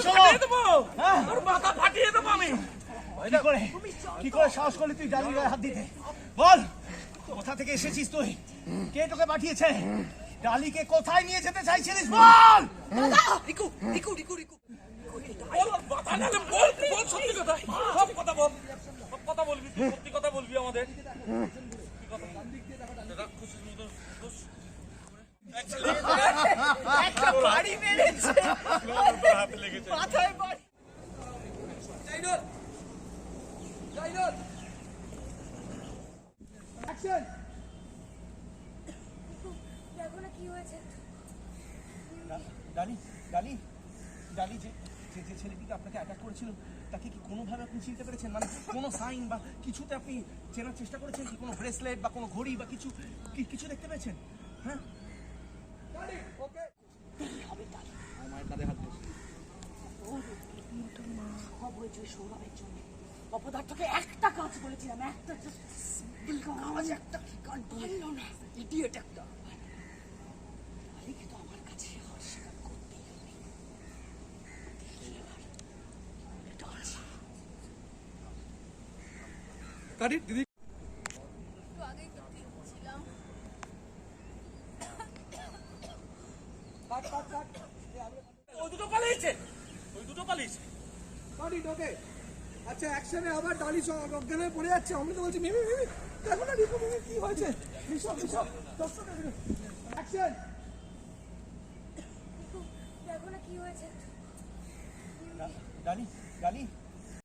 সাহস হলো? হ্যাঁ? তোর মাথা ফাটিয়ে দেবো আমি। কি করে সাহস করলি তুই ডালির গায়ে হাত দিতে? বল, কোথা থেকে এসেছিস তুই? কে তোকে পাঠিয়েছে? ডালিকে কোথায় নিয়ে যেতে চাইছিলিস? বল! রিকু রিকু রিকু রিকু বল, মাথা নালে বল, বল সত্যি কথা। সব কথা বল, সব কথা বলবি, তুই সত্যি কথা বলবি আমাদের। কি কথা? রাক্ষসের মতো ঘুষ। একটা বাড়ি মেরেছে হাতে লেগেছে। মাথায় বাড়ি। জাইনুল জাইনুল অ্যাকশন! দেখো না কি হয়েছে। ডালি, ডালি, ডালি যে যে যে ছেলেটিকে আপনাকে অ্যাটাক করেছিল তাকে কি কোনোভাবে আপনি চিনতে পেরেছেন? মানে কোনো সাইন বা কিছুতে আপনি চেনার চেষ্টা করেছেন কি? কোনো ব্রেসলেট বা কোনো ঘড়ি বা কিছু কিছু দেখতে পেয়েছেন? হ্যাঁ, ওকে মায়ের কাঁধে হাত দিয়েছে। সব হয়েছে ওই সৌরভের জন্য। অপদার্থকে একটা কাজ বলেছিলাম, একটা কাজ, একটা কাজ বললো না। ইডিয়েট একটা। কিন্তু আমার কাছে অস্বীকার করতেই হবে। এটা আছে। দিদি একটু আগেই তো ঠিক ছিলাম। কাট কাট কাট ওই দুটো পালিয়েছে, ওই দুটো পালিয়েছে। কাটি ওকে আচ্ছা অ্যাকশনে আবার ডালি অজ্ঞান হয়ে পড়ে যাচ্ছে আমি তো বলছি মিমি মিমি দেখো না রিকু মিমি কি হয়েছে বিশপ বিশপ দর্শক অ্যাকশন দেখো না কি হয়েছে। ডালি, ডালি,